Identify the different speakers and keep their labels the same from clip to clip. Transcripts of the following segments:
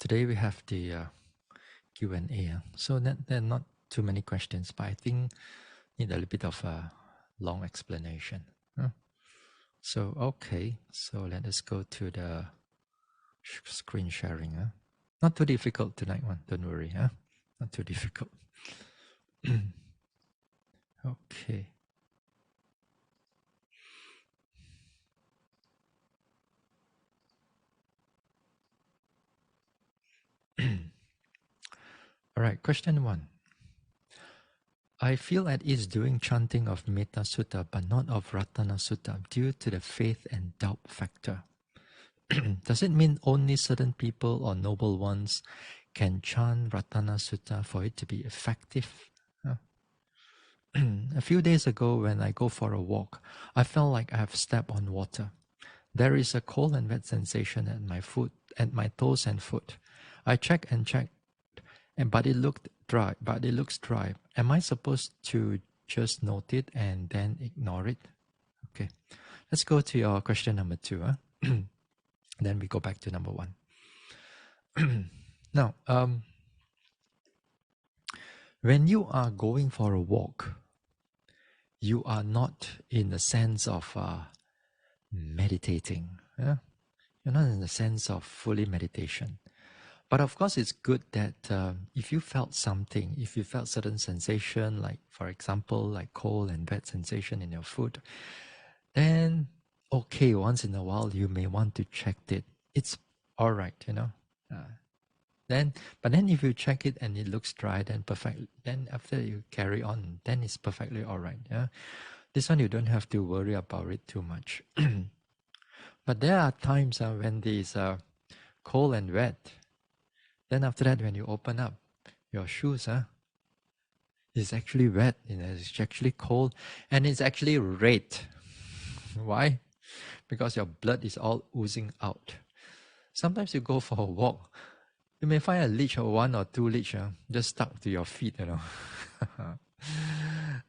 Speaker 1: today we have the Q&A. So there are not too many questions, but I think need a little bit of a long explanation. So, okay. So let us go to the screen sharing. Not too difficult tonight, one. Don't worry. Not too difficult. Okay. All right. Question 1. I feel at ease doing chanting of Metta Sutta, but not of Ratana Sutta, due to the faith and doubt factor. Does it mean only certain people or noble ones can chant Ratana Sutta for it to be effective? A few days ago, when I go for a walk, I felt like I have stepped on water. There is a cold and wet sensation at my foot, at my toes and foot. I checked and checked, but it looked dry. But it looks dry. Am I supposed to just note it and then ignore it? Okay, let's go to your question number 2. Then we go back to number 1. Now, when you are going for a walk, you are not in the sense of meditating. You're not in the sense of fully meditation. But of course, it's good that if you felt something, if you felt certain sensation, like for example, like cold and wet sensation in your foot, then okay, once in a while you may want to check it. It's all right, But then if you check it and it looks dry, then perfect. Then after you carry on, then it's perfectly all right. Yeah, this one you don't have to worry about it too much. But there are times when it's cold and wet. Then after that, when you open up your shoes, it's actually wet. It's actually cold, and it's actually red. Why? Because your blood is all oozing out. Sometimes you go for a walk, you may find a leech or 1 or 2 leech just stuck to your feet,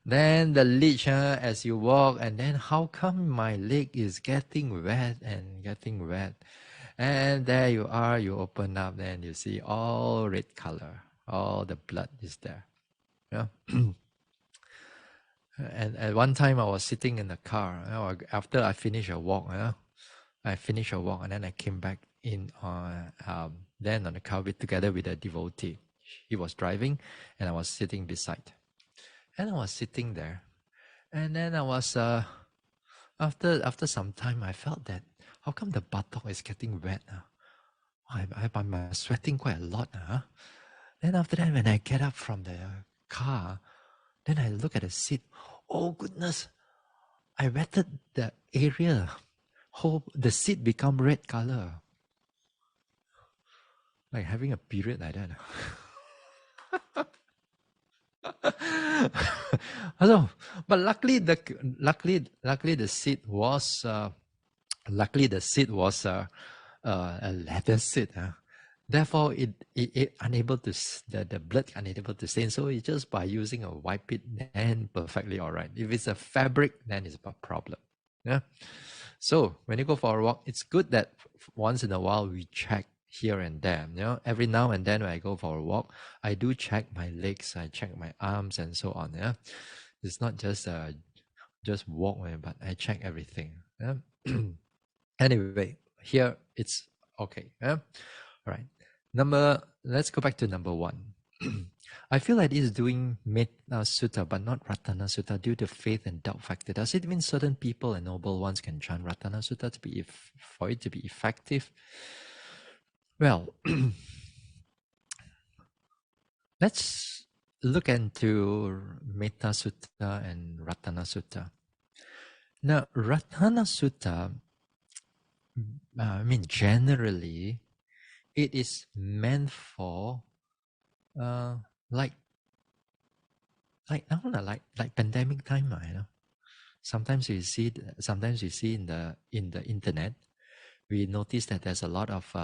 Speaker 1: Then the leech as you walk, and then how come my leg is getting wet and getting wet? And there you are, you open up, and you see all red color, all the blood is there. Yeah. And at one time I was sitting in the car, after I finished a walk, and then I came back in then on the car together with a devotee. He was driving and I was sitting beside. And I was sitting there. And then I was after some time I felt that how come the buttock is getting wet? I'm sweating quite a lot. Then after that, when I get up from the car, then I look at the seat. Oh goodness, I wetted the area. The seat become red color. Like having a period like that. But luckily the seat was a leather seat. Therefore, it unable to the blood unable to stain. So it's just by using a wipe it, then perfectly all right. If it's a fabric, then it's a problem. Yeah. So when you go for a walk, it's good that once in a while we check here and there. Every now and then when I go for a walk, I do check my legs, I check my arms and so on. Yeah, it's not just walk, but I check everything. Yeah? Anyway, here it's okay. Yeah, all right. Let's go back to number 1. I feel like it's doing Metta Sutta, but not Ratana Sutta due to faith and doubt factor. Does it mean certain people and noble ones can chant Ratana Sutta for it to be effective? Well, let's look into Metta Sutta and Ratana Sutta. Now, Ratana Sutta, generally, it is meant for like pandemic time, Sometimes we see in the internet, we notice that there's a lot of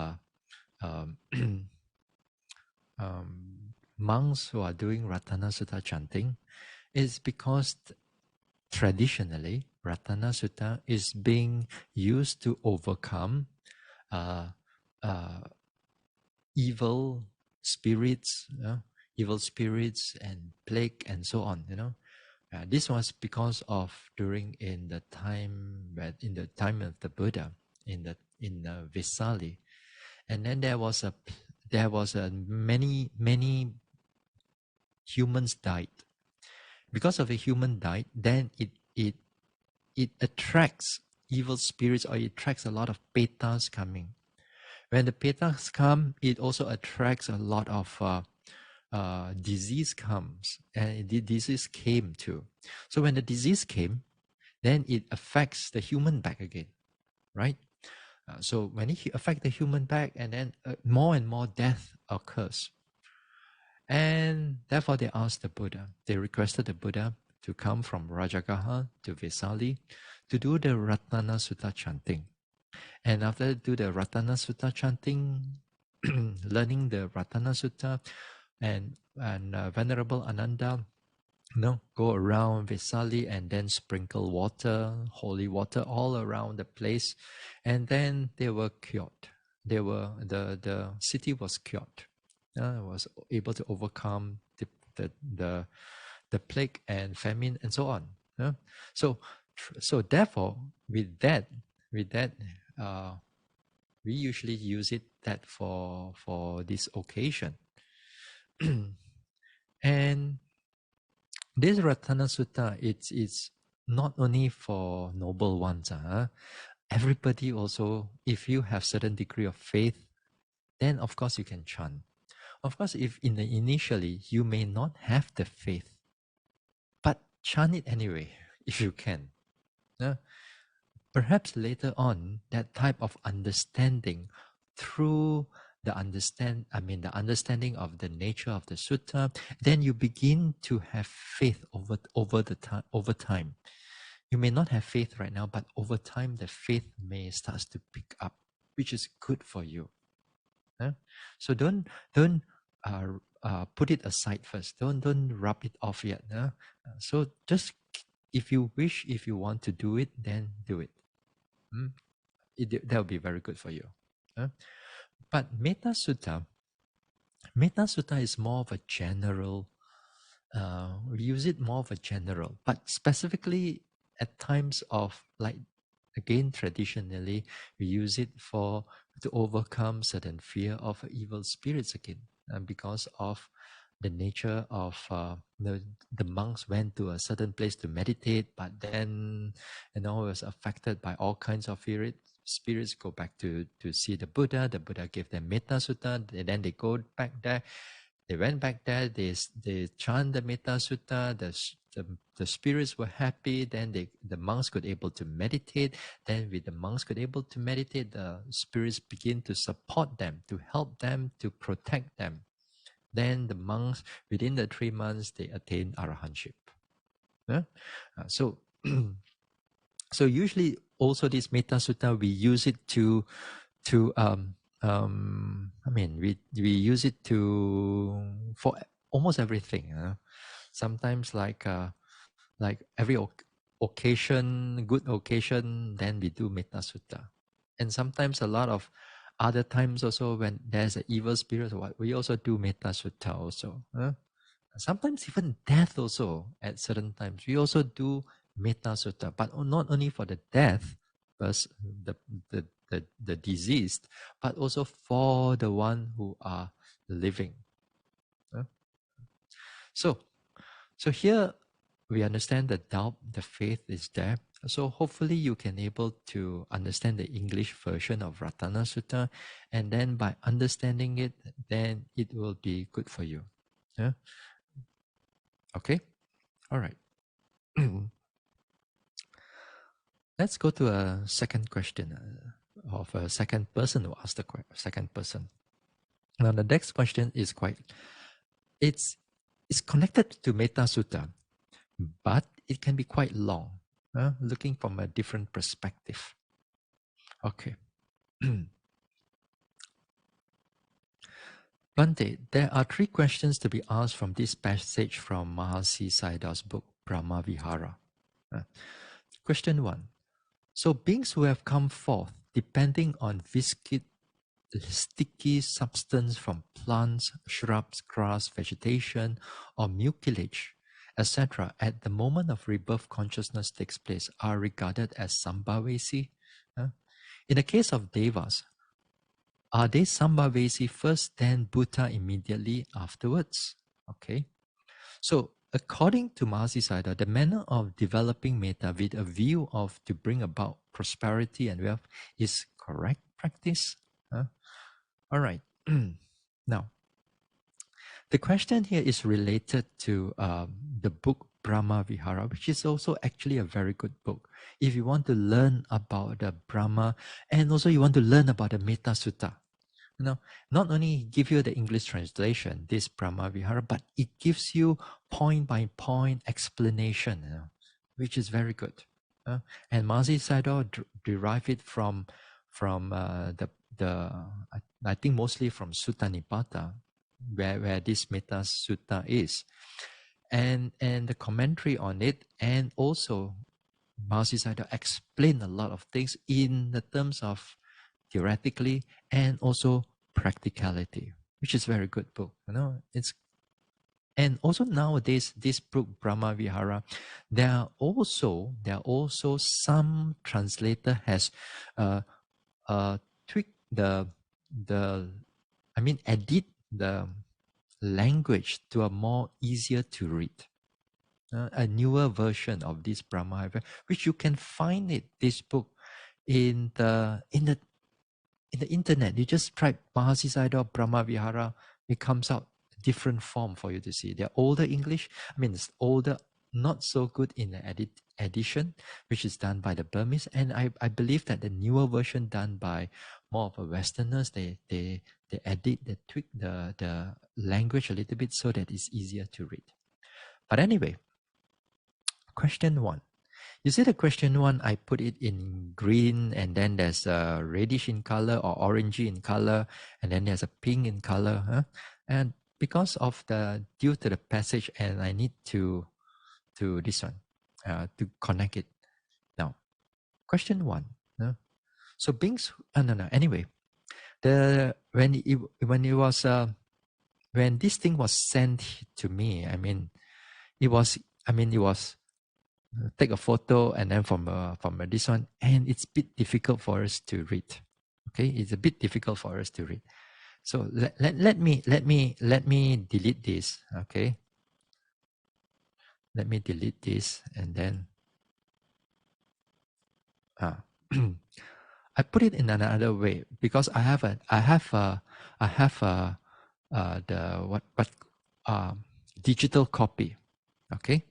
Speaker 1: monks who are doing Ratana Sutta chanting. Is because traditionally Ratana Sutta is being used to overcome evil spirits, evil spirits and plague and so on. This was because of during in the time of the Buddha in Vesali, and then there was a many humans died. Because of a human died, then it attracts evil spirits, or it attracts a lot of petas coming. When the petas come, it also attracts a lot of disease comes, and the disease came too. So when the disease came, then it affects the human back again, right? So when it affects the human back, and then more and more death occurs. And therefore they asked the Buddha, they requested the Buddha to come from Rajagaha to Vesali to do the Ratana Sutta chanting. And after do the Ratana Sutta chanting, learning the Ratana Sutta, and Venerable Ananda, go around Vesali and then sprinkle water, holy water all around the place, and then they were cured. The city was cured. Was able to overcome the plague and famine and so on. So therefore, with that, we usually use it that for this occasion. And this Ratana Sutta, it's not only for noble ones. Everybody also, if you have certain degree of faith, then of course you can chant. Of course, if initially you may not have the faith, but chant it anyway, if you can. Perhaps later on, that type of understanding through the understanding of the nature of the sutta, then you begin to have faith over time. You may not have faith right now, but over time the faith may start to pick up, which is good for you. So don't put it aside first. Don't rub it off yet. So just if you want to do it, then do it. That will be very good for you. But Metta Sutta is more of a general. We use it more of a general, but specifically at times of, like, again, traditionally we use it to overcome certain fear of evil spirits again, because of the nature of the monks went to a certain place to meditate, but then was affected by all kinds of spirits go back to see the Buddha. The Buddha gave them Metta Sutta, and then they go back there. They went back there, they chant the Metta Sutta, the spirits were happy, then the monks could able to meditate. Then with the monks could able to meditate, the spirits begin to support them, to help them, to protect them. Then the monks, within the 3 months, they attain arahantship. So usually also this Metta Sutta, we use it we use it for almost everything. Sometimes like every occasion, good occasion, then we do Metta Sutta. And sometimes a lot of other times also, when there's an evil spirit, we also do Metta Sutta also. Sometimes even death also, at certain times, we also do Metta Sutta, but not only for the death, but the deceased, but also for the one who are living. So here we understand the doubt, the faith is there. So hopefully you can able to understand the English version of Ratana Sutta, and then by understanding it, then it will be good for you. Okay? All right. Let's go to a second question of a second person who asked the second person. Now the next question is it's connected to Metta Sutta, but it can be quite long, looking from a different perspective. Okay. Bhante, there are 3 questions to be asked from this passage from Mahasi Sayadaw's book, Brahma Vihara. Question 1. So beings who have come forth, depending on sticky substance from plants, shrubs, grass, vegetation, or mucilage, etc., at the moment of rebirth consciousness takes place are regarded as Sambhavesi. In the case of devas, are they Sambhavesi first, then Buddha immediately afterwards? Okay. So, according to Mahasi Sayadaw, the manner of developing metta with a view of to bring about prosperity and wealth is correct practice. All right. Now, the question here is related to the book Brahma Vihara, which is also actually a very good book. If you want to learn about the Brahma and also you want to learn about the Metta Sutta, not only give you the English translation, this Brahma Vihara, but it gives you point by point explanation, which is very good. And Mahasi Sayadaw derived it from I think mostly from Sutta Nipata, where this Metta Sutta is, and the commentary on it, and also Mahasi Sayadaw explained a lot of things in the terms of theoretically and also practicality, which is very good book. And also nowadays this book Brahma Vihara, there are also some translator has tweaked edit the language to a more easier to read, a newer version of this Brahma Vihara, which you can find this book in the internet. You just type Mahasi Sayadaw Brahma Vihara, it comes out different form for you to see. They're older English. It's older, not so good in the edition, which is done by the Burmese. And I believe that the newer version done by more of a Westerners, they edit, they tweak the language a little bit so that it's easier to read. But anyway, question 1. You see the question 1, I put it in green, and then there's a reddish in color or orangey in color, and then there's a pink in color. And because of due to the passage, and I need to this one, to connect it. Now, question 1. So beings, anyway, when this thing was sent to me, it was take a photo and then from this one, and it's a bit difficult for us to read. Okay, it's a bit difficult for us to read. So let me delete this. Okay, let me delete this, and then I put it in another way because I have digital copy. Okay.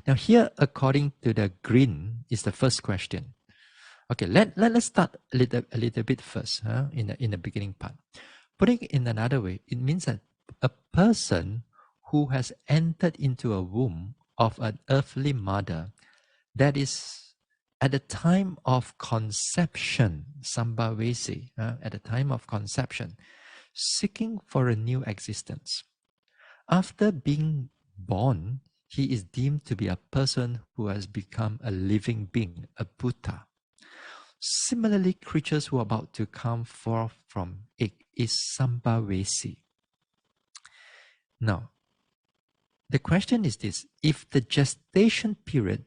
Speaker 1: Now here, according to the green, is the first question. Okay, let's start a little bit first, in the beginning part. Putting it in another way, it means that a person who has entered into a womb of an earthly mother, that is at the time of conception, Sambhavesi, at the time of conception, seeking for a new existence. After being born, he is deemed to be a person who has become a living being, a Buddha. Similarly, creatures who are about to come forth from egg is Sambhavesi. Now, the question is this: if the gestation period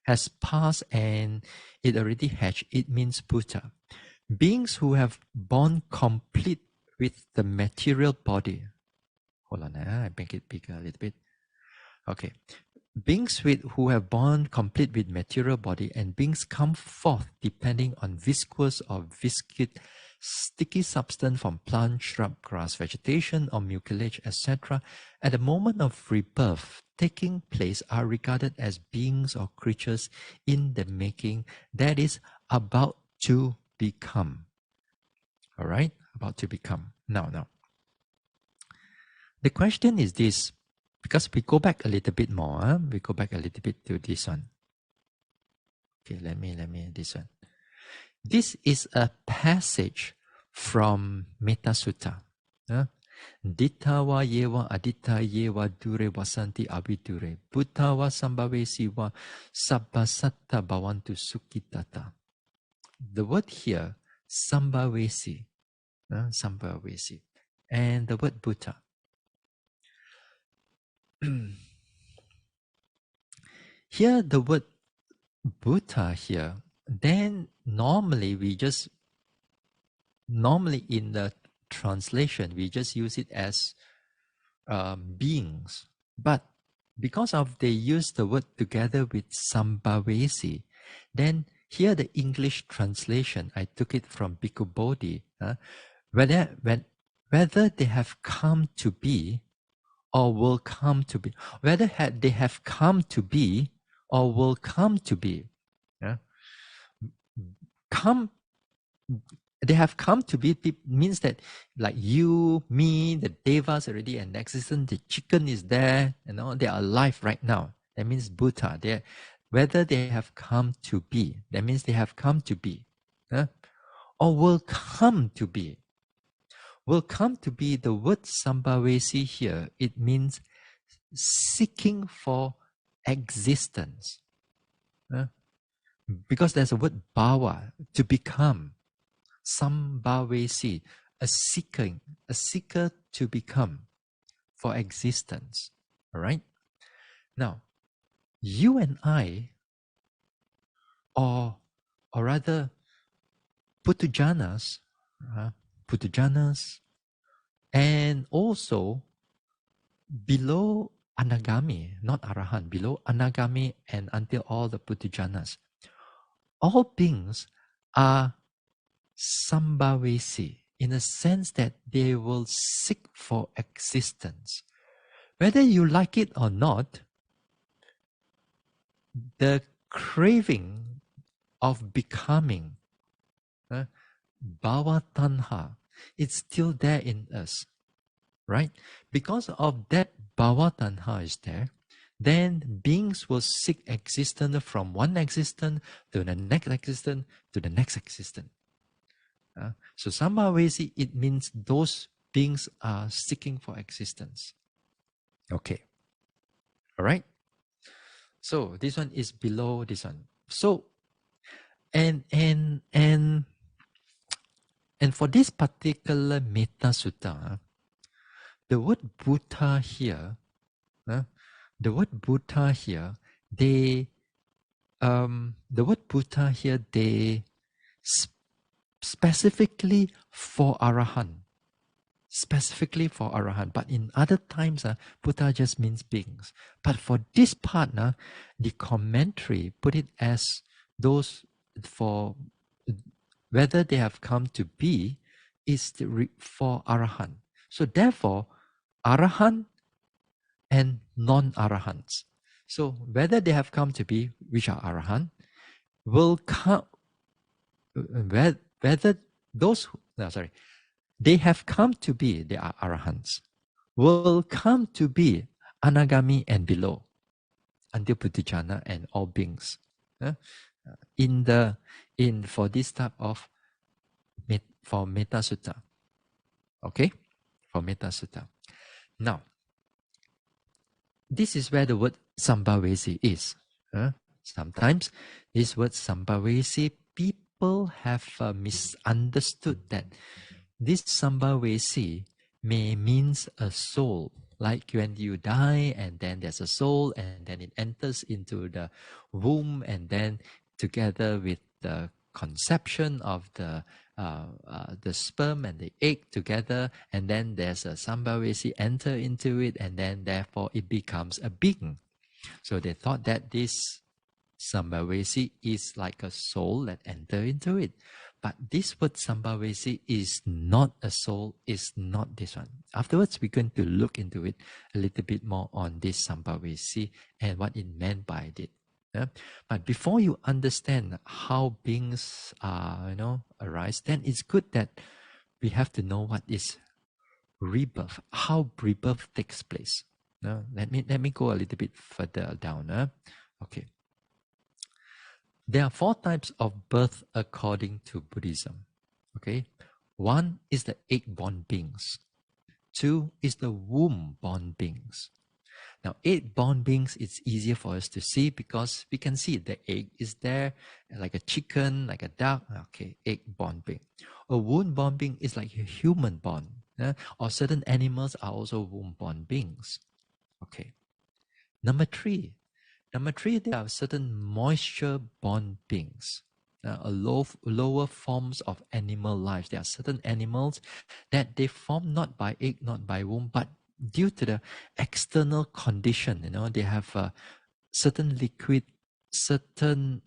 Speaker 1: has passed and it already hatched, it means Buddha. Beings who have born complete with the material body. Hold on, I make it bigger a little bit. Okay. Beings who have born complete with material body, and beings come forth depending on viscous or viscid sticky substance from plant, shrub, grass, vegetation, or mucilage, etc., at the moment of rebirth taking place are regarded as beings or creatures in the making, that is, about to become. All right? About to become. Now. The question is this, because we go back a little bit more. We go back a little bit to this one. Okay, let me this one. This is a passage from Metta Sutta. Dittawa yewa aditta yewa dure wasanti abidure. Buddhawa sambhavesi wa sabbasatta bhavantu sukhitata. The word here, sambhavesi, Sambhavesi. And the word Buddha. Here, the word Buddha here, then normally in the translation, we just use it as beings. But because of they use the word together with Sambhavesi, then here the English translation, I took it from Bhikkhu Bodhi, whether they have come to be or will come to be, whether they have come to be or will come to be. Come, they have come to be means that like you, me, the devas already in existence, the chicken is there, they are alive right now. That means Buddha. Whether they have come to be, that means they have come to be, or will come to be. Will come to be, the word Sambhavesi here, it means seeking for existence. Because there's a word bhava, to become. Sambhavesi, a seeker to become for existence. All right? Now, you and I, or rather, Putujanas, and also below Anagami, not Arahant, below Anagami and until all the Putujanas, all beings are Sambhavesi in a sense that they will seek for existence. Whether you like it or not, the craving of becoming, bhava tanha, it's still there in us, right? Because of that bhava tanha is there, then beings will seek existence from one existence to the next existence to the next existence. So Sambhavesi, it means those beings are seeking for existence. Okay. All right. So this one is below this one. So and for this particular Metta Sutta, the word Buddha here, the word Buddha here, they specifically for Arahant. Specifically for Arahant. But in other times, Buddha just means beings. But for this part, the commentary put it as those for whether they have come to be is for Arahant. So therefore, Arahant and non-Arahants. So whether they have come to be, which are Arahant, will come, whether those, they have come to be, they are Arahants, will come to be Anagami and below, until Puthujjana and all beings. For this type of, for Metta Sutta. Okay? For Metta Sutta. Now, this is where the word Sambhavesi is. Sometimes this word Sambhavesi, people have misunderstood that this Sambhavesi may means a soul. Like when you die and then there's a soul and then it enters into the womb and then together with the conception of the sperm and the egg together, and then there's a Sambhavesi enter into it, and then therefore it becomes a being. So they thought that this Sambhavesi is like a soul that enter into it. But this word Sambhavesi is not a soul, is not this one. Afterwards, we're going to look into it a little bit more on this Sambhavesi and what it meant by it. But before you understand how beings arise, then it's good that we have to know what is rebirth, how rebirth takes place. Let me go a little bit further down. Okay. There are 4 types of birth according to Buddhism. Okay. 1 is the egg-born beings. 2 is the womb-born beings. Now, egg-born beings, it's easier for us to see because we can see the egg is there, like a chicken, like a duck. Okay, egg-born being. A womb-born being is like a human-born. Or certain animals are also womb-born beings. Okay. Number three, there are certain moisture-born beings. Lower forms of animal life. There are certain animals that they form not by egg, not by womb, but due to the external condition. They have certain liquid, certain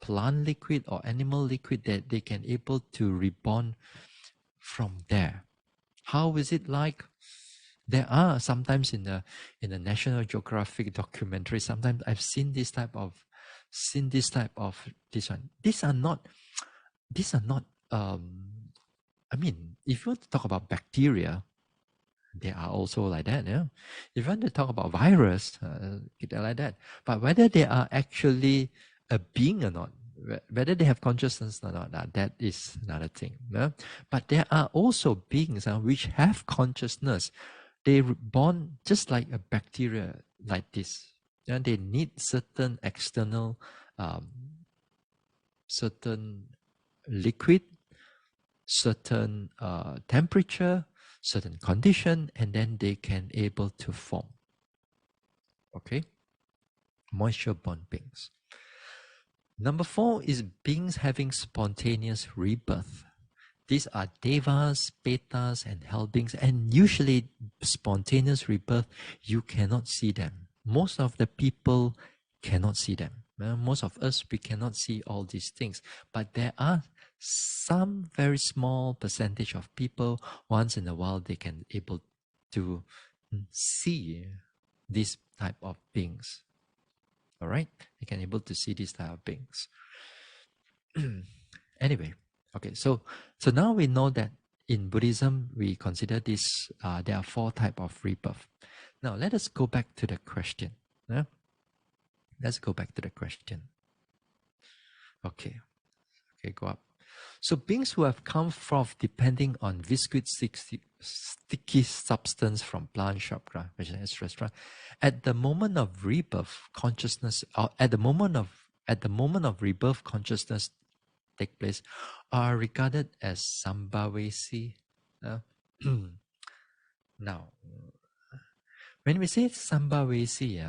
Speaker 1: plant liquid or animal liquid that they can able to reborn from there. How is it like? There are sometimes in the National Geographic documentary. Sometimes I've seen this type of this one. These are not. I mean, if you want to talk about bacteria, they are also like that. Yeah. If you want to talk about virus, they're like that. But whether they are actually a being or not, whether they have consciousness or not, that is another thing. Yeah? But there are also beings which have consciousness. They born just like a bacteria like this. And they need certain external, certain liquid, certain temperature, certain condition, and then they can able to form. Okay? Moisture-born beings. Number 4 is beings having spontaneous rebirth. These are devas, petas, and hell beings, and usually spontaneous rebirth, you cannot see them. Most of the people cannot see them. Most of us, we cannot see all these things. But there are some very small percentage of people, once in a while, they can able to see this type of beings. All right? They can able to see this type of beings. Anyway. Okay, so now we know that in Buddhism, we consider this, there are 4 types of rebirth. Now, let us go back to the question. Let's go back to the question. Okay, go up. So, beings who have come forth depending on viscous sticky substance from plant, chakra, etc. At the moment of rebirth, consciousness, or at the moment of rebirth, consciousness take place, are regarded as Sambhavesi. Now, when we say Sambhavesi,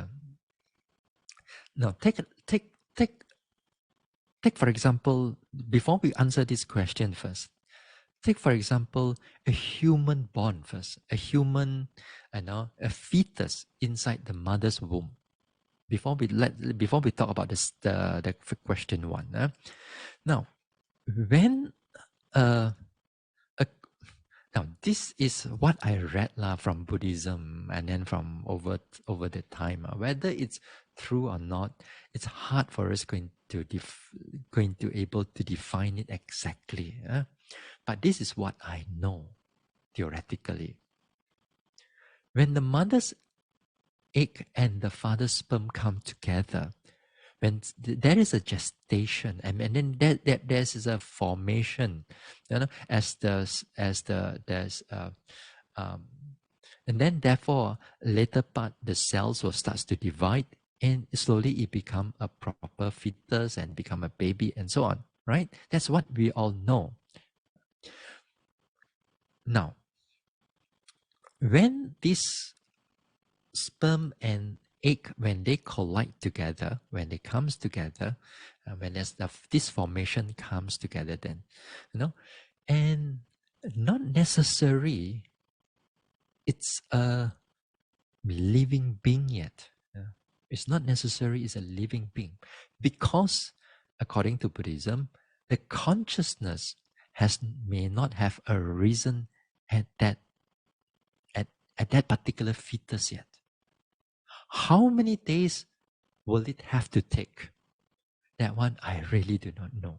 Speaker 1: now take for example, before we answer this question first, take for example a human born first, a human, a fetus inside the mother's womb. Before we talk about this, the question 1. Now, when now this is what I read from Buddhism and then from over the time. Whether it's true or not, it's hard for us going to able to define it exactly. But this is what I know theoretically. When the mother's egg and the father's sperm come together, when there is a gestation, and then there's a formation, and then therefore later part the cells will start to divide, and slowly it become a proper fetus and become a baby and so on. Right? That's what we all know. Now, when this sperm and egg, when they collide together, when they comes together, when this formation comes together, then and not necessary it's a living being yet. It's not necessary it's a living being, because according to Buddhism, the consciousness may not have arisen at that particular fetus yet. How many days will it have to take? That one I really do not know.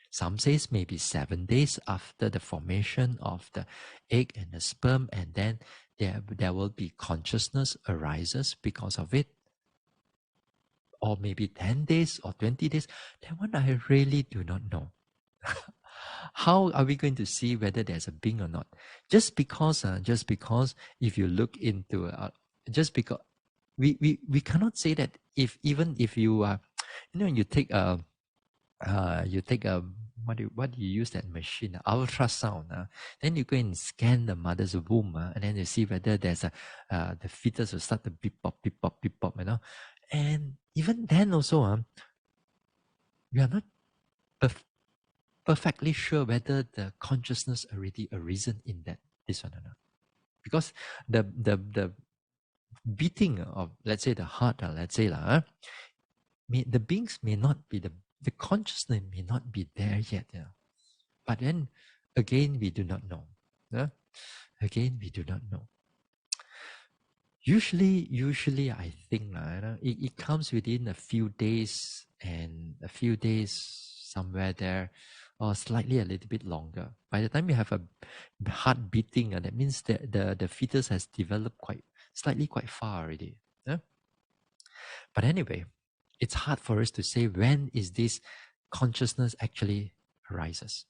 Speaker 1: Some says maybe 7 days after the formation of the egg and the sperm, and then there will be consciousness arises because of it. Or maybe 10 days or 20 days. That one I really do not know. How are we going to see whether there's a being or not? Just because if you look into just because we cannot say that even if you you take a what do you use that machine, ultrasound, then you go and scan the mother's womb, and then you see whether there's the fetus will start to beep pop beep pop beep pop, and even then also we are not perfectly sure whether the consciousness already arisen in this one or not, because the beating of, let's say, the heart, let's say the beings may not be the consciousness may not be there yet, but then again we do not know. Again we do not know. Usually I think it comes within a few days, and a few days somewhere there, or slightly a little bit longer. By the time you have a heart beating, that means that the fetus has developed quite far already. But anyway, it's hard for us to say when is this consciousness actually arises.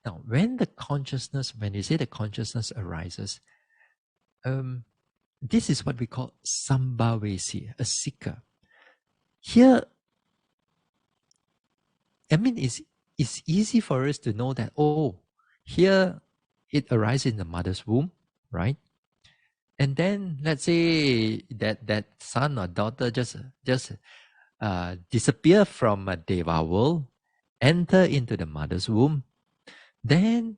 Speaker 1: Now, when you say the consciousness arises, this is what we call sambhavesi, a seeker. Here, I mean, it's easy for us to know that, here it arises in the mother's womb, right? And then let's say that son or daughter just disappear from a deva world, enter into the mother's womb. Then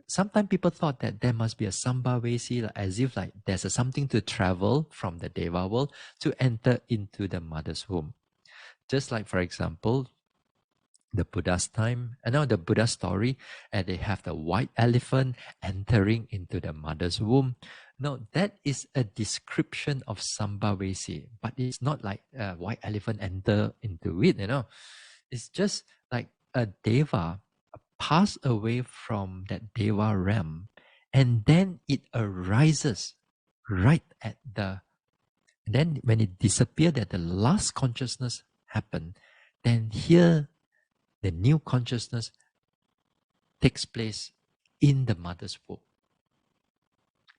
Speaker 1: sometimes people thought that there must be a sambhavesi, as if like there's something to travel from the deva world to enter into the mother's womb. Just like, for example, the Buddha's time, and now the Buddha story, and they have the white elephant entering into the mother's womb. No, that is a description of sambhavesi, but it's not like a white elephant enter into it, It's just like a deva pass away from that deva realm, and then it arises right at then when it disappeared, that the last consciousness happened, then here the new consciousness takes place in the mother's womb.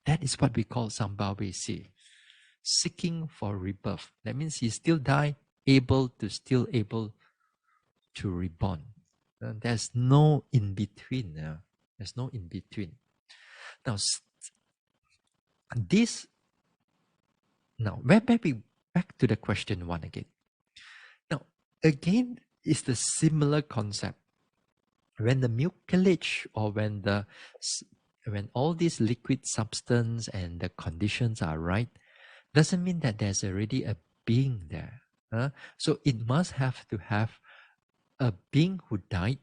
Speaker 1: That is what we call sambhavesi, seeking for rebirth. That means he still able to reborn. There's no in between. There's no in between. Now, back to the question one again. Now, again, it's the similar concept. When the mucilage, or when all these liquid substance and the conditions are right, doesn't mean that there's already a being there. So it must have to have a being who died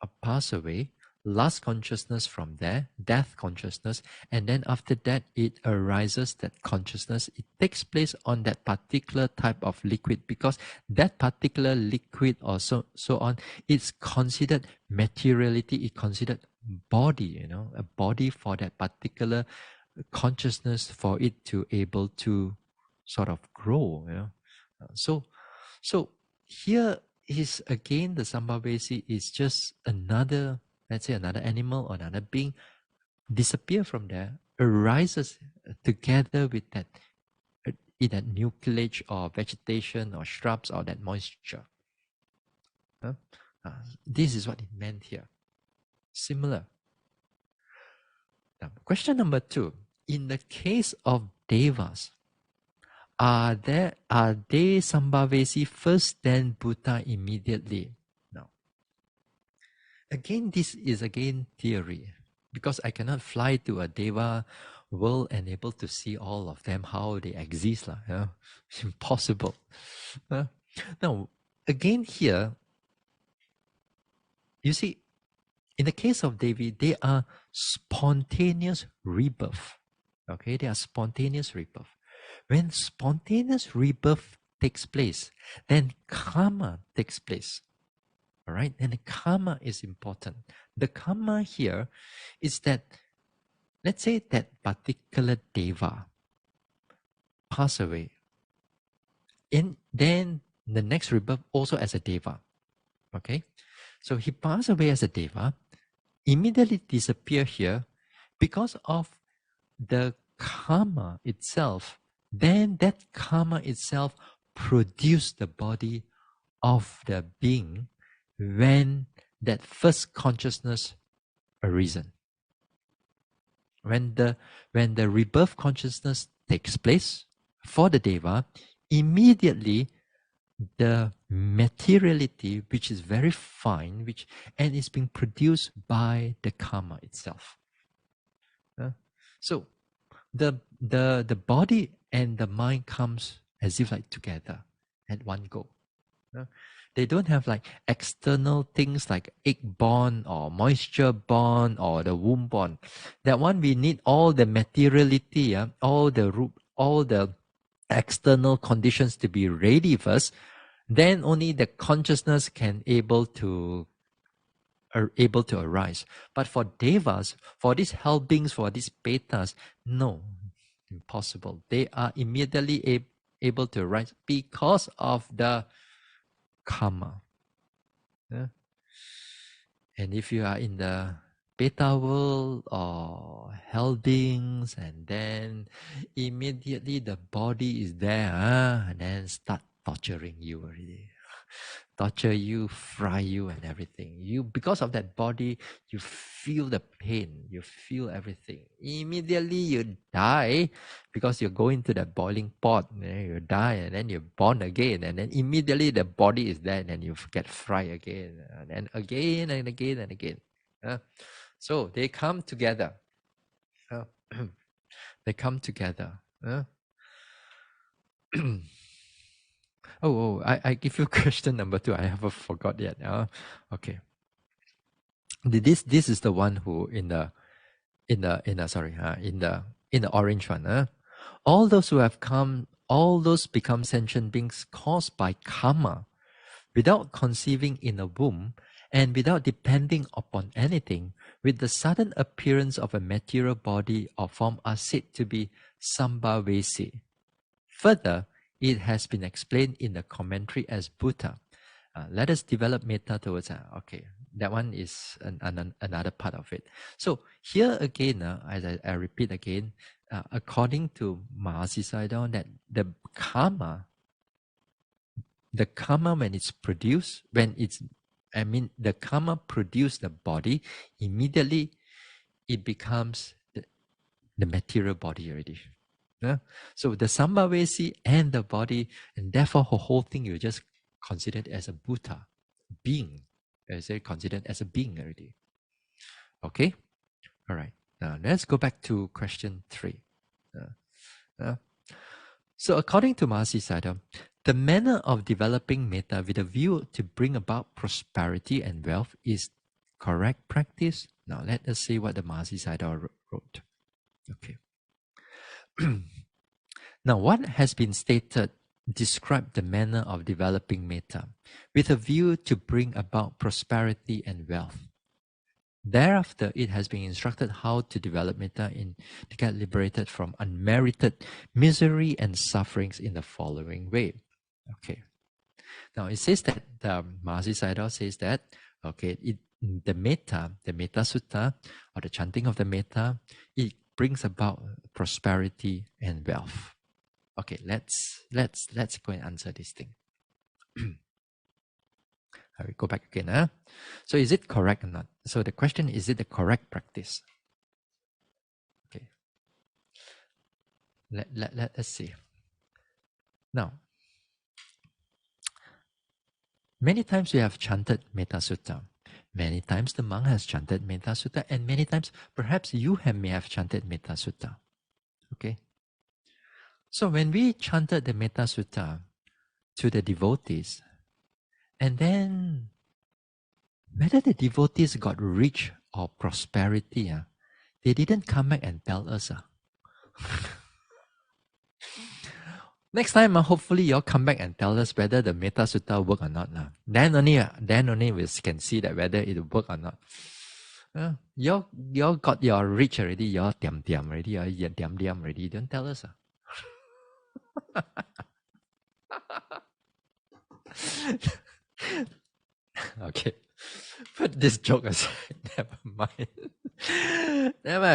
Speaker 1: or passed away, last consciousness from there, death consciousness, and then after that it arises, that consciousness, it takes place on that particular type of liquid, because that particular liquid or so on, it's considered materiality, it's considered body, a body for that particular consciousness, for it to able to sort of grow, So here is again the sambhavesi is just another, let's say another animal or another being disappear from there, arises together with that mucilage or vegetation or shrubs or that moisture. This is what it meant here. Similar. Now, question number 2. In the case of devas, are they sambhavesi first, then Buddha immediately? No. Again, this is theory, because I cannot fly to a deva world and able to see all of them, how they exist. It's impossible. Now, again here, you see, in the case of Devi, they are spontaneous rebirth. Okay, they are spontaneous rebirth. When spontaneous rebirth takes place, then karma takes place. All right, and the karma is important. The karma here is that, let's say that particular deva pass away, and then the next rebirth also as a deva. Okay, so he passed away as a deva, immediately disappear here because of the karma itself then that karma itself produce the body of the being when that first consciousness arisen. When the rebirth consciousness takes place for the deva, immediately the materiality, which is very fine, and is being produced by the karma itself. So the body and the mind comes as if like together at one go. They don't have like external things like egg bond or moisture bond or the womb bond. That one we need all the materiality, all the external conditions to be ready first. Then only the consciousness can are able to arise. But for devas, for these hell beings, for these betas, no, impossible. They are immediately able to arise because of the karma. Yeah? And if you are in the beta world or hell beings, and then immediately the body is there, and then start torturing you already. Torture you, fry you, and everything. You, because of that body, you feel the pain, you feel everything. Immediately you die because you go into the boiling pot, you die, and then you're born again, and then immediately the body is there, and then you get fried again, and then again and again and again. So they come together. They come together. I give you question number 2. I haven't forgot yet. Okay. This is the one who in the orange one. All those who have come, all those become sentient beings caused by karma, without conceiving in a womb and without depending upon anything, with the sudden appearance of a material body or form, are said to be Sambhavesi. Further, it has been explained in the commentary as Bhuta. Let us develop metta towards okay. That one is another part of it. So here again, as I repeat again, according to Mahasi Sayadaw, that the karma when it's produced, the karma produce the body, immediately it becomes the material body already. So the Sambhavesi and the body, and therefore the whole thing you just considered as a Bhuta, being. I say considered as a being already. Okay? All right. Now let's go back to question 3. So according to Mahasi Sayadaw, the manner of developing metta with a view to bring about prosperity and wealth is correct practice. Now let us see what the Mahasi Sayadaw wrote. Okay. Now, what has been stated describe the manner of developing metta with a view to bring about prosperity and wealth. Thereafter, it has been instructed how to develop metta to get liberated from unmerited misery and sufferings in the following way. Okay. Now, it says that Mahasi Sayadaw says that, okay, the metta sutta, or the chanting of the metta, it brings about prosperity and wealth. Okay, let's go and answer this thing. I will go back again. So is it correct or not? So the question is it the correct practice? Okay. Let us see. Now, many times we have chanted Metta Sutta. Many times the monk has chanted Metta Sutta, and many times perhaps you may have chanted Metta Sutta. Okay. So when we chanted the Metta Sutta to the devotees, and then whether the devotees got rich or prosperity, they didn't come back and tell us. Next time, hopefully you all come back and tell us whether the Metta Sutta work or not. Then only we can see that whether it work or not. You all got your rich already, you all diam already, you all diam already. Don't tell us. Okay. Put this joke aside. Never mind.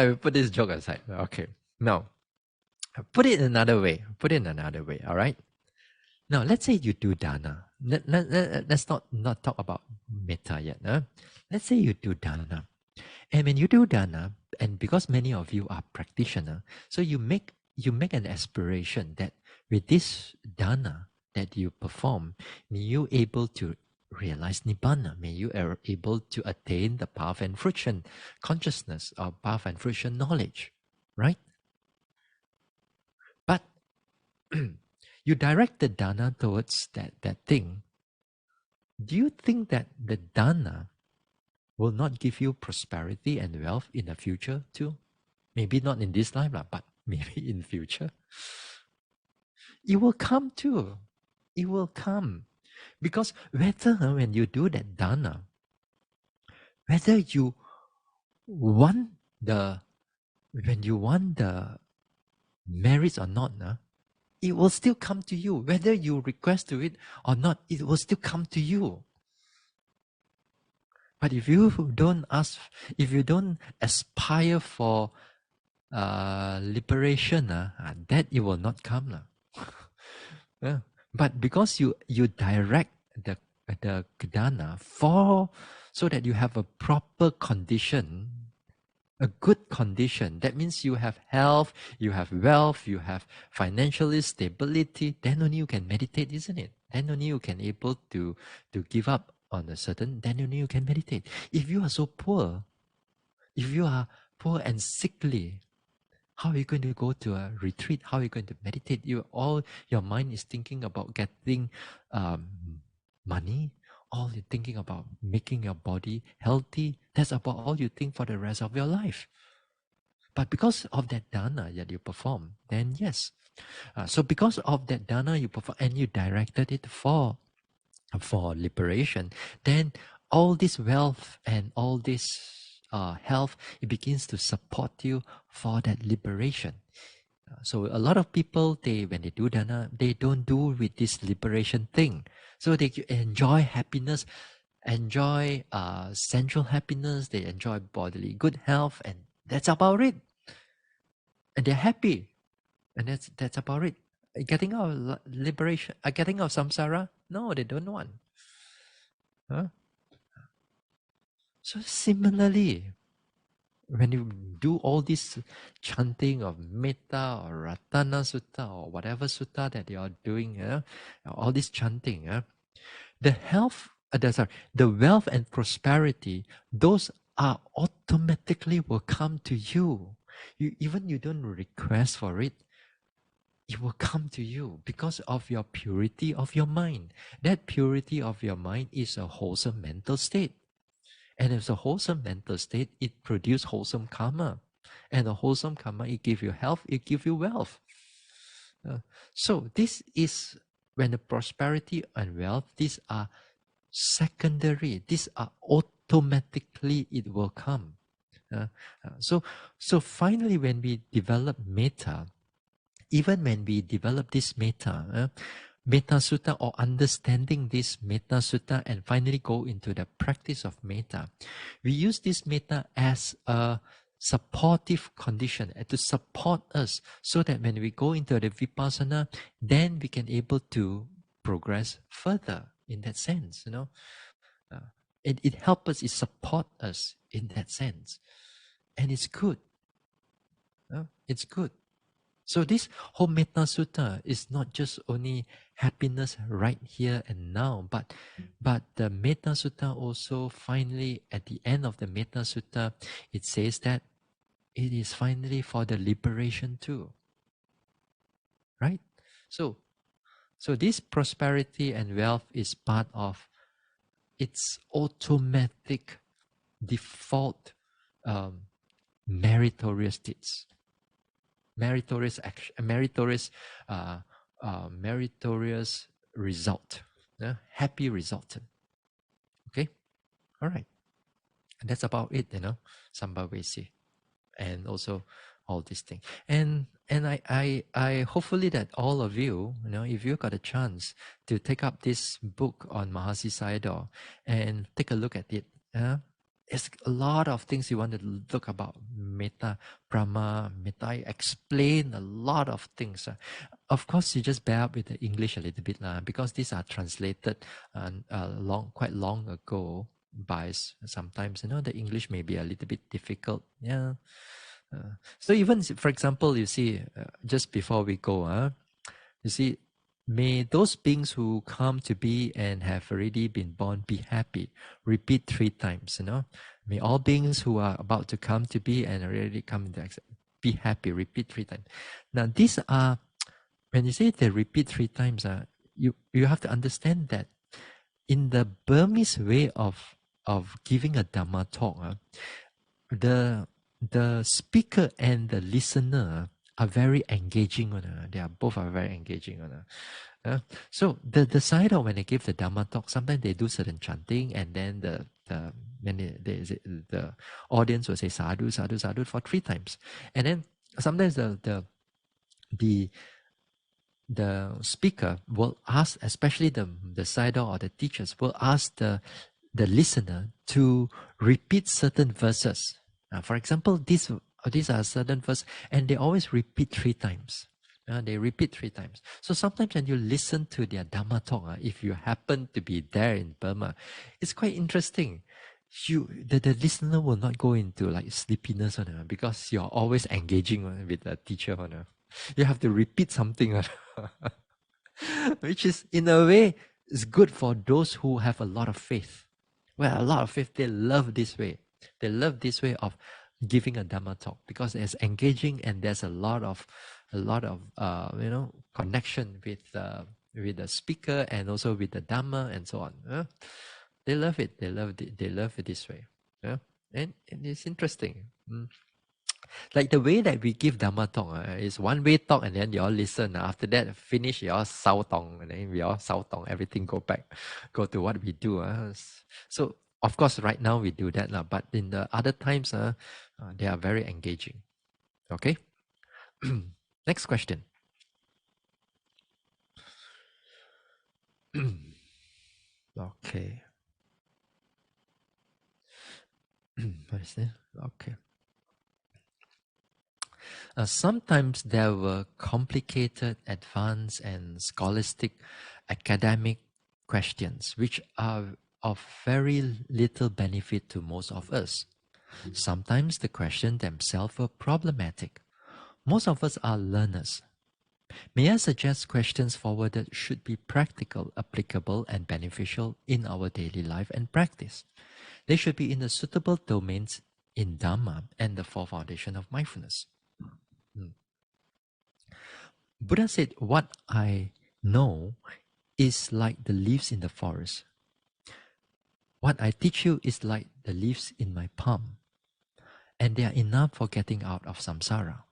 Speaker 1: We put this joke aside. Okay. Now, Put it another way. Put it another way. All right. Now, let's say you do dana. Let's not talk about metta yet. Huh? Let's say you do dana. And when you do dana, and because many of you are practitioner, so you make an aspiration that with this dana that you perform, may you able to realize nibbana, may you are able to attain the path and fruition consciousness or path and fruition knowledge, right? But you direct the dana towards that thing. Do you think that the dana will not give you prosperity and wealth in the future too? Maybe not in this life, but maybe in future. It will come too. It will come. Because whether when you do that dana, whether you want the when you want the merits or not, it will still come to you. Whether you request to it or not, it will still come to you. But if you don't ask, if you don't aspire for liberation, that it will not come. Yeah. But because you direct the dana for so that you have a proper condition, a good condition, that means you have health, you have wealth, you have financial stability, then only you can meditate, isn't it? Then only you can able to give up on a certain, then only you can meditate. If you are so poor, if you are poor and sickly, how are you going to go to a retreat? How are you going to meditate? All your mind is thinking about getting money. All you're thinking about making your body healthy. That's about all you think for the rest of your life. But because of that dana that you perform, then yes. So because of that dana you perform and you directed it for liberation, then all this wealth and all this health, it begins to support you for that liberation. So a lot of people, when they do dana, they don't do with this liberation thing. So they enjoy happiness, enjoy sensual happiness, they enjoy bodily good health, and that's about it. And they're happy, and that's about it. Getting out of liberation, getting out of samsara? No, they don't want. Huh? So similarly, when you do all this chanting of metta or ratana sutta or whatever sutta that you are doing, all this chanting, the health, the wealth and prosperity, those are automatically will come to you. Even you don't request for it, it will come to you because of your purity of your mind. That purity of your mind is a wholesome mental state. And if it's a wholesome mental state, it produces wholesome karma. And a wholesome karma, it gives you health, it gives you wealth. So this is when the prosperity and wealth, these are secondary. These are automatically, it will come. So finally, when we develop metta, even when we develop this metta, Metta Sutta or understanding this Metta Sutta and finally go into the practice of metta, we use this metta as a supportive condition to support us so that when we go into the vipassana, then we can able to progress further in that sense, it helps us, it support us in that sense. And it's good. It's good. So this whole Metta Sutta is not just only happiness right here and now, but the Metta Sutta also finally at the end of the Metta Sutta, it says that it is finally for the liberation too. Right? So this prosperity and wealth is part of its automatic default meritorious states. Meritorious action, meritorious result, happy result. Okay, all right, and that's about it. Sambhavesi, and also all these things. And I hopefully that all of you, if you got a chance to take up this book on Mahasi Sayadaw and take a look at it, It's a lot of things you want to look about metta, brahma, metta. I explain a lot of things. Of course, you just bear up with the English a little bit because these are translated quite long ago by sometimes, the English may be a little bit difficult. Yeah. So even, for example, you see, just before we go, you see, may those beings who come to be and have already been born be happy. Repeat 3 times, May all beings who are about to come to be and already come into accept, be happy. Repeat 3 times. Now, these are, when you say they repeat 3 times, you have to understand that in the Burmese way of giving a Dhamma talk, the speaker and the listener are very engaging. They are both are very engaging. So the Sayadaw, when they give the Dhamma talk, sometimes they do certain chanting, and then the audience will say sadhu, sadhu, sadhu for 3 times, and then sometimes the speaker will ask, especially the Sayadaw or the teachers will ask the listener to repeat certain verses. For example, these are certain verses, and they always repeat 3 times. They repeat 3 times. So sometimes when you listen to their Dhamma talk, if you happen to be there in Burma, it's quite interesting. The listener will not go into like sleepiness because you're always engaging with the teacher. You have to repeat something, which is in a way is good for those who have a lot of faith. Well, a lot of faith, they love this way. They love this way of giving a Dhamma talk because it's engaging and there's a lot of connection with the speaker and also with the Dhamma and so on. They love it. They love it. They love it this way. And it's interesting. Like the way that we give Dhamma talk is one way talk and then you all listen. After that, finish you all sao tong and then we all sao tong. Everything go to what we do. So of course, right now we do that, but in the other times, they are very engaging. Okay. Next question. Okay. What is this? Okay. Sometimes there were complicated, advanced, and scholastic academic questions which are of very little benefit to most of us. Sometimes the questions themselves were problematic. Most of us are learners. May I suggest questions forwarded should be practical, applicable, and beneficial in our daily life and practice. They should be in the suitable domains in Dhamma and the 4 foundation of mindfulness. Buddha said, what I know is like the leaves in the forest. What I teach you is like the leaves in my palm, and they are enough for getting out of samsara.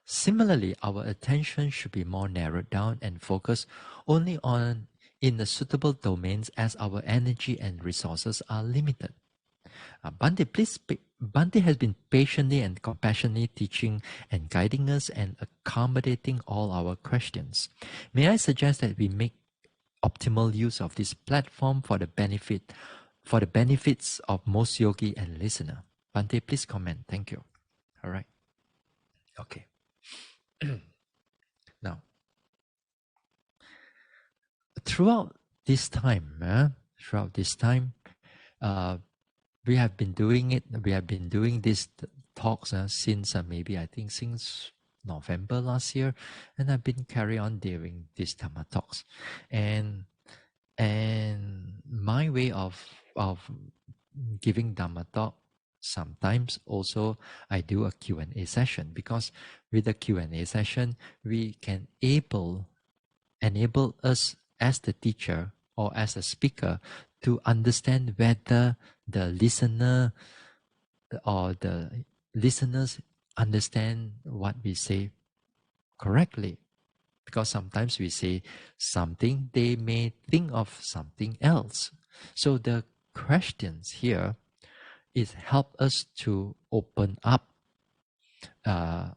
Speaker 1: Similarly, our attention should be more narrowed down and focused only on in the suitable domains as our energy and resources are limited. Bhante has been patiently and compassionately teaching and guiding us and accommodating all our questions. May I suggest that we make optimal use of this platform for the benefits of most yogi and listener. Bhante, please comment. Thank you. All right. Okay. Now, throughout this time, we have been doing it. We have been doing these talks since maybe I think since November last year, and I've been carry on doing these Dhamma talks, and my way of giving Dhamma talk. Sometimes also I do a Q&A session because with the Q&A session we can enable us as the teacher or as a speaker to understand whether the listener or the listeners understand what we say correctly. Because sometimes we say something, they may think of something else. So the questions here is help us to open up so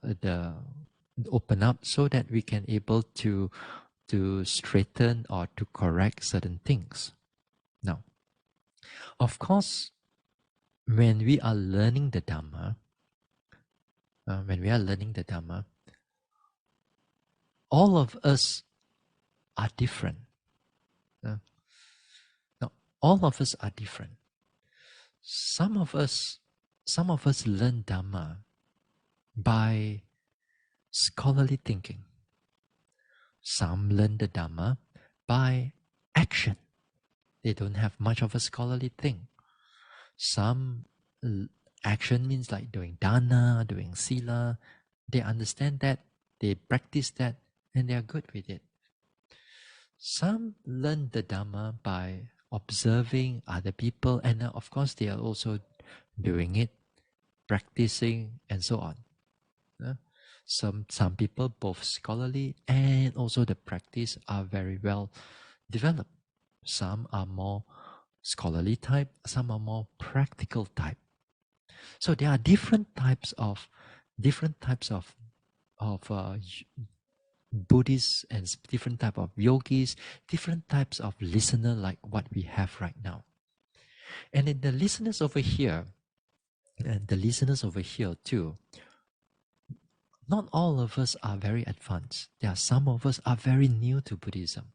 Speaker 1: that we can able to straighten or to correct certain things. Now, of course, when we are learning the Dhamma, all of us are different. Uh, now, all of us are different. Some of us learn Dhamma by scholarly thinking. Some learn the Dhamma by action. They don't have much of a scholarly thing. Some action means like doing dana, doing sila. They understand that, they practice that, and they are good with it. Some learn the Dhamma by observing other people, and of course they are also doing it, practicing, and so on. Some people, both scholarly and also the practice, are very well developed. Some are more scholarly type, some are more practical type. So there are different types of Buddhists and different type of yogis, different types of listener like what we have right now. And in the listeners over here, and the listeners over here too, not all of us are very advanced. There are some of us are very new to Buddhism.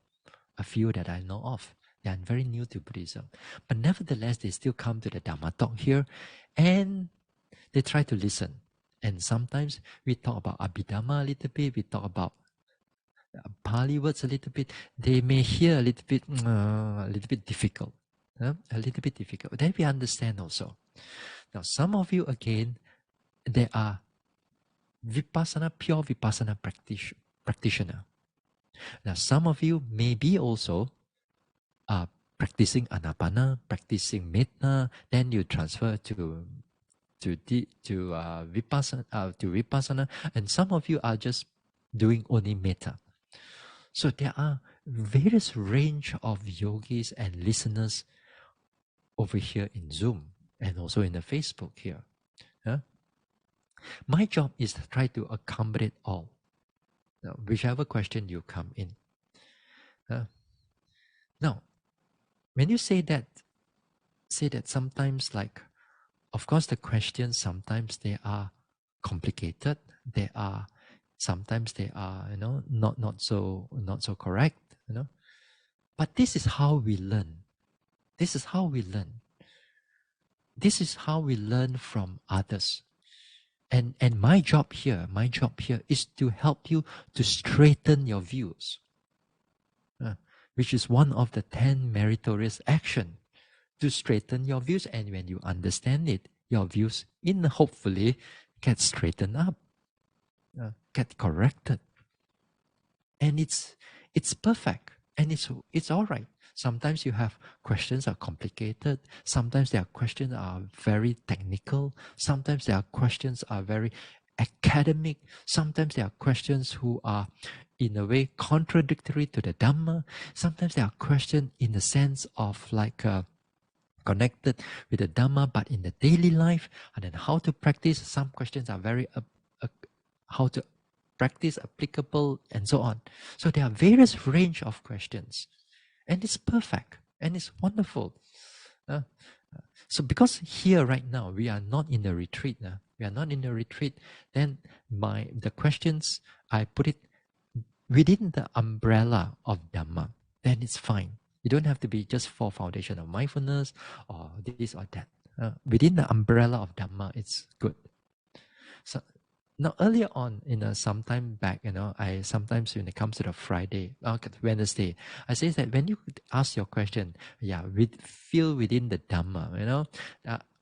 Speaker 1: A few that I know of. They are very new to Buddhism. But nevertheless, they still come to the Dhamma talk here and they try to listen. And sometimes we talk about Abhidhamma a little bit, we talk about Pali words a little bit. They may hear a little bit difficult. A little bit difficult. Then we understand also. Now, some of you again, they are Vipassana, pure Vipassana practitioner. Now, some of you may be also practicing Anapana, practicing Metta, then you transfer to Vipassana, and some of you are just doing only Metta. So there are various range of yogis and listeners over here in Zoom and also in the Facebook here. My job is to try to accommodate all. Now, whichever question you come in. Now, when you say that sometimes, like, of course, the questions sometimes they are complicated. Sometimes they are not so correct. But this is how we learn. This is how we learn. This is how we learn from others. And my job here is to help you to straighten your views, which is one of the 10 meritorious actions, to straighten your views. And when you understand it, your views hopefully get straightened up, get corrected. And it's perfect, and it's all right. Sometimes you have questions are complicated. Sometimes there are questions that are very technical. Sometimes there are questions are very academic. Sometimes there are questions who are in a way contradictory to the Dhamma. Sometimes there are questions in the sense of like connected with the Dhamma, but in the daily life, and then how to practice. Some questions are very how to practice applicable, and so on. So there are various range of questions. And it's perfect and it's wonderful. So because here right now we are not in the retreat, then the questions I put it within the umbrella of Dhamma. Then it's fine. You don't have to be just for foundation of mindfulness or this or that. Within the umbrella of Dhamma, it's good. So now, earlier on, some time back, I sometimes when it comes to the Wednesday, I say that when you ask your question, feel within the Dhamma,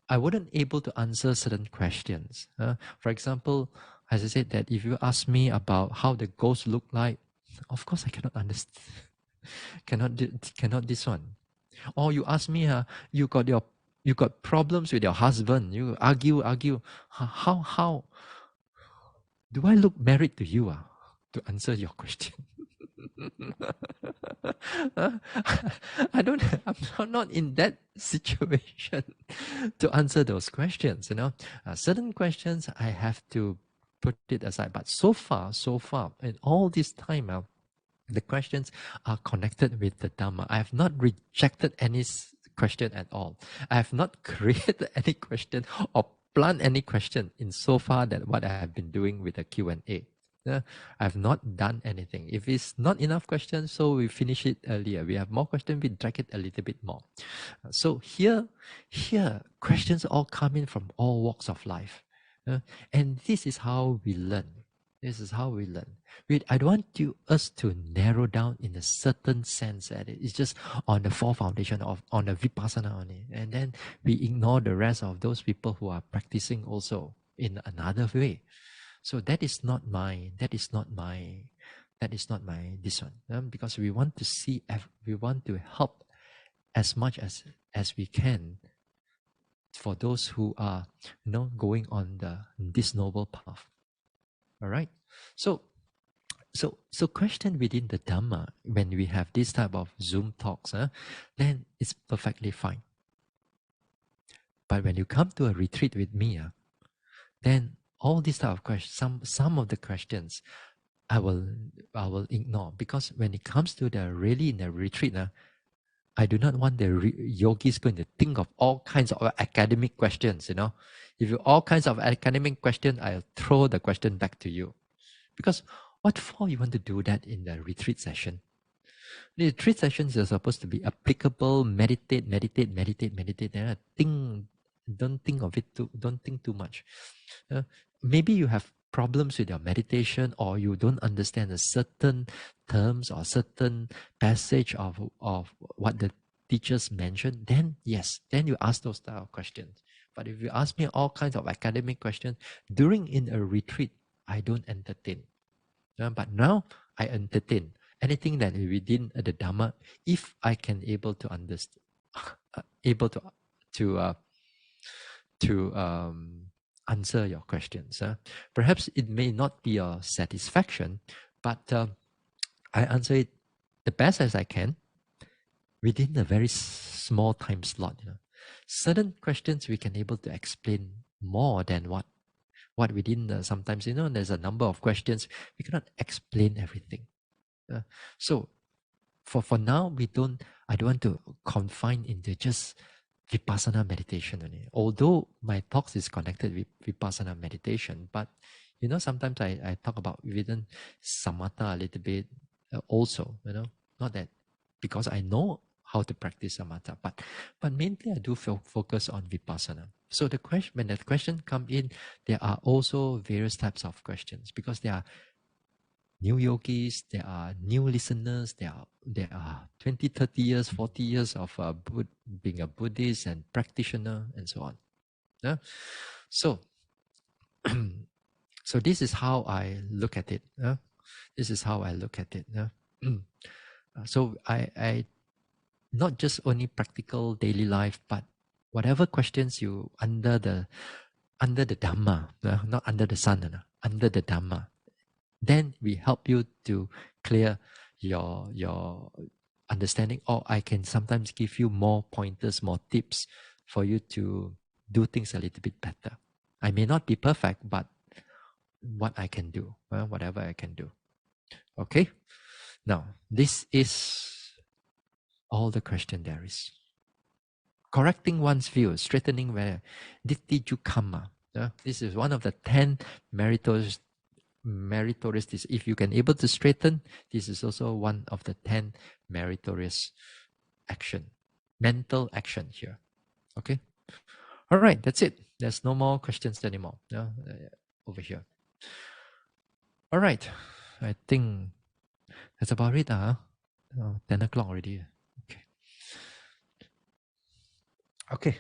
Speaker 1: I wouldn't able to answer certain questions. For example, as I said that if you ask me about how the ghost look like, of course I cannot understand, cannot this one. Or you ask me, you got problems with your husband, you argue, how do I look married to you to answer your question? I'm not in that situation to answer those questions. Certain questions I have to put it aside. But so far, in all this time, the questions are connected with the Dhamma. I have not rejected any question at all. I have not created any question or planned any question in so far that what I have been doing with the Q&A. I have not done anything. If it's not enough questions, so we finish it earlier. We have more questions, we drag it a little bit more. So here, questions all come in from all walks of life. And this is how we learn. This is how we learn. I don't want us to narrow down in a certain sense at it. It's just on the four foundation on the vipassana only. And then we ignore the rest of those people who are practicing also in another way. So that is not my this one. Because we want to help as much as we can for those who are going on this noble path. All right. So question within the Dhamma, when we have this type of Zoom talks, then it's perfectly fine. But when you come to a retreat with me, then all these type of questions, some of the questions, I will ignore, because when it comes to really in the retreat, I do not want the yogis going to think of all kinds of academic questions. If you all kinds of academic questions, I'll throw the question back to you. Because what for you want to do that in the retreat session? The retreat sessions are supposed to be applicable, meditate. Don't think of it don't think too much. Maybe you have problems with your meditation, or you don't understand a certain terms or certain passage of what the teachers mentioned, then yes, then you ask those type of questions. But if you ask me all kinds of academic questions in a retreat, I don't entertain. But now I entertain anything that is within the Dhamma, if I can able to understand, able to answer your questions. Perhaps it may not be a satisfaction, but I answer it the best as I can within a very small time slot. Certain questions we can able to explain more than what within sometimes there's a number of questions we cannot explain everything. So for now I don't want to confine into just Vipassana meditation only. Although my talks is connected with Vipassana meditation, but sometimes I talk about within Samatha a little bit also. Not that because I know how to practice Samatha, but mainly I do focus on Vipassana. So when that question come in, there are also various types of questions, because there are new yogis, there are new listeners, there are 20, 30 years, 40 years of being a Buddhist and practitioner and so on. So so this is how I look at it. This is how I look at it. So I not just only practical daily life, but whatever questions you under the Dhamma, not under the sun, under the Dhamma, then we help you to clear your understanding, or I can sometimes give you more pointers, more tips for you to do things a little bit better. I may not be perfect, but what I can do, whatever I can do. Okay? Now, this is all the question there is. Correcting one's view, straightening where Dittiju Kamma. This is one of the 10 meritorious. If you can able to straighten, this is also one of the 10 meritorious action, mental action here. Okay? All right, that's it. There's no more questions anymore over here. All right, I think that's about it. 10 o'clock already. Okay.